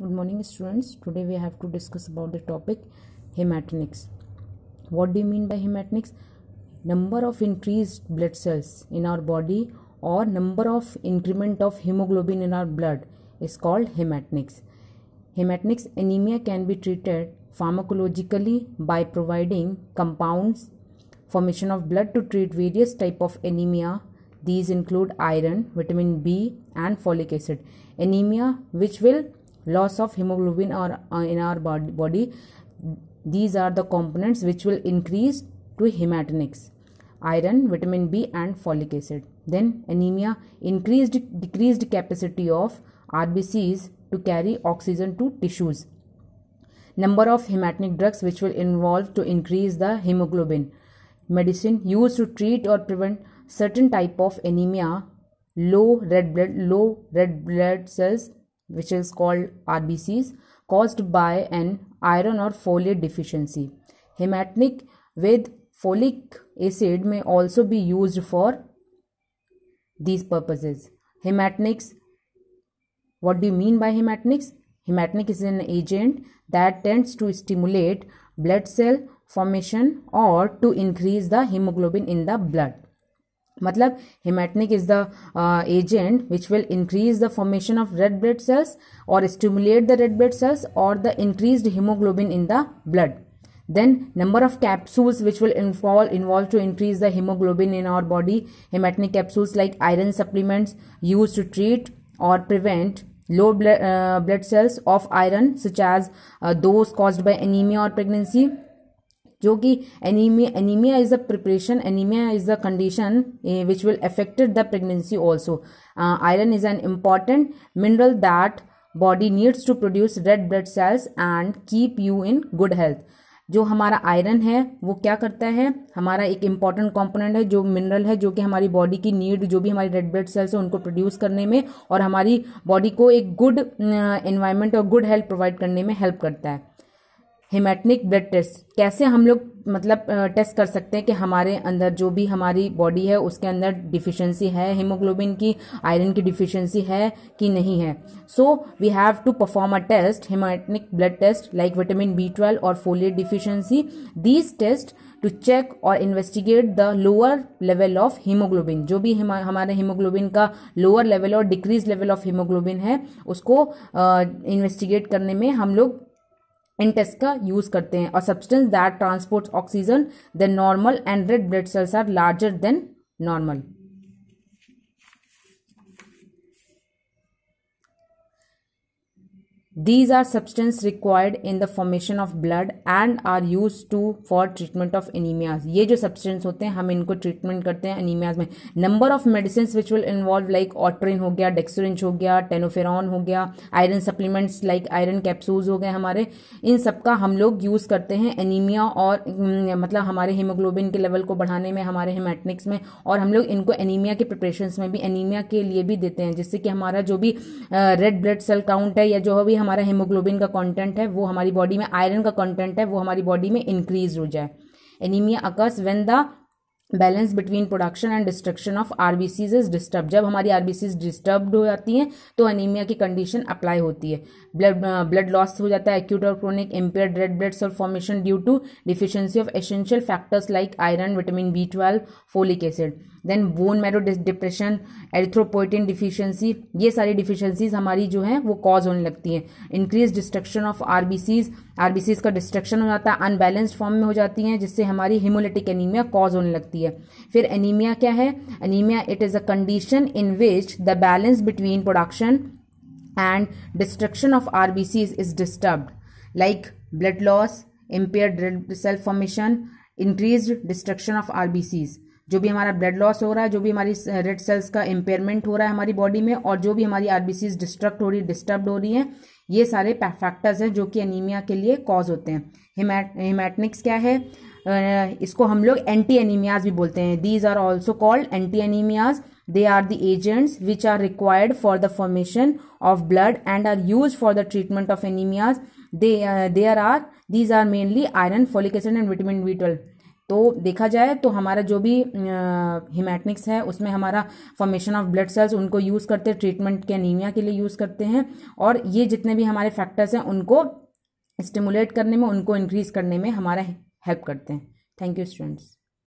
Good morning, students. Today we have to discuss about the topic hematinics. What do you mean by hematinics? Number of increased blood cells in our body or number of increment of hemoglobin in our blood is called hematinics. Hematinics anemia can be treated pharmacologically by providing compounds formation of blood to treat various type of anemia. These include iron, vitamin B and folic acid. Anemia which will loss of hemoglobin or in our body. These are the components which will increase to hematinics: iron, vitamin B and folic acid. Then anemia, decreased capacity of RBCs to carry oxygen to tissues. Number of hematinic drugs which will involve to increase the hemoglobin. Medicine used to treat or prevent certain type of anemia, low red blood cells which is called RBCs, caused by an iron or folate deficiency. Hematinic with folic acid may also be used for these purposes. Hematinics, what do you mean by hematinics? Hematinic is an agent that tends to stimulate blood cell formation or to increase the hemoglobin in the blood. मतलब hematinic is the agent which will increase the formation of red blood cells or stimulate the red blood cells or the increased hemoglobin in the blood. Then number of capsules which will involve to increase the hemoglobin in our body. Hematinic capsules like iron supplements used to treat or prevent low blood cells of iron, such as those caused by anemia or pregnancy. जो कि anemia is the preparation, anemia is the condition which will affect the pregnancy also. Iron is an important mineral that body needs to produce red blood cells and keep you in good health. जो हमारा iron है वो क्या करता है, हमारा एक important component है, जो मिनरल है जो कि हमारी बॉडी की नीड, जो भी हमारी रेड ब्लड सेल्स है उनको प्रोड्यूस करने में और हमारी बॉडी को एक गुड एनवायरनमेंट और गुड हेल्थ प्रोवाइड करने में हेल्प करता है. हेमेटनिक ब्लड टेस्ट कैसे हम लोग मतलब टेस्ट कर सकते हैं कि हमारे अंदर जो भी हमारी बॉडी है उसके अंदर डिफिशिएंसी है हीमोग्लोबिन की, आयरन की डिफिशिएंसी है कि नहीं है. So we have to perform a test, haematinic blood test like vitamin B12 और folate deficiency. These test to check और investigate the lower level of haemoglobin. जो भी हमारे हीमोग्लोबिन का लोअर लेवल और डिक्रीज लेवल ऑफ हीमोग्लोबिन है उसको investigate करने में हम लोग इन टेस्ट का यूज करते हैं. और substance that transports oxygen than normal and red blood cells are larger than normal. These are substances required in the formation of blood and are used to for treatment of anemias. ये जो substances होते हैं हम इनको treatment करते हैं anaemias में. Number of medicine which will involve like ऑट्रिन हो गया, डेक्सोरिन हो गया, टेनोफेरॉन हो गया, iron supplements like iron capsules हो गए हमारे, इन सब का हम लोग यूज करते हैं एनीमिया और मतलब हमारे हीमोग्लोबिन के लेवल को बढ़ाने में हमारे हेमेटनिक्स में. और हम लोग इनको एनीमिया के प्रिपरेशंस में भी एनीमिया के लिए भी देते हैं जिससे कि हमारा जो भी रेड ब्लड सेल काउंट है या जो भी हमारा हेमोग्लोबिन का कंटेंट है वो हमारी बॉडी में, आयरन का कंटेंट है वो हमारी बॉडी में इंक्रीज हो जाए. Anaemia occurs when the balance between production and destruction of RBCs is disturb. जब हमारी आरबीसीज डिस्टर्ब्ड हो जाती हैं तो एनीमिया की कंडीशन अप्लाई होती है. ब्लड लॉस हो जाता है, एक्यूट और chronic impaired red blood cell formation due to deficiency of essential factors like iron, vitamin B12, folic acid. Then bone marrow depression, erythropoietin deficiency, ये सारी डिफिशिएंसीज हमारी जो है वो कॉज होने लगती हैं. इंक्रीज डिस्ट्रक्शन ऑफ आरबीसीज का डिस्ट्रक्शन हो जाता है, अनबैलेंस्ड फॉर्म में हो जाती हैं जिससे हमारी हिमोलिटिक एनीमिया कॉज होने लगती है. फिर एनीमिया क्या है? Anaemia it is a condition in which the balance between production and destruction of RBCs is disturbed, like blood loss, impaired red cell formation, increased destruction of RBCs. जो भी हमारा blood loss हो रहा है, जो भी हमारी रेड सेल्स का इम्पेयरमेंट हो रहा है हमारी बॉडी में और जो भी हमारी आरबीसीज डिस्ट्रक्ट हो रही, डिस्टर्ब हो रही हैं, ये सारे फैक्टर्स हैं जो कि एनीमिया के लिए कॉज होते हैं. हेमेटनिक्स क्या है? इसको हम लोग एंटी एनीमियाज भी बोलते हैं. These are also called anti anaemias. They are the agents which are required for the formation of blood and are used for the treatment of anemias. These are mainly iron, folic acid and vitamin B12. तो देखा जाए तो हमारा जो भी हेमेटनिक्स है उसमें हमारा फॉर्मेशन ऑफ ब्लड सेल्स उनको यूज़ करते हैं, ट्रीटमेंट के एनीमिया के लिए यूज़ करते हैं, और ये जितने भी हमारे फैक्टर्स हैं उनको स्टिमुलेट करने में, उनको इंक्रीज करने में हमारा हेल्प करते हैं। Thank you students.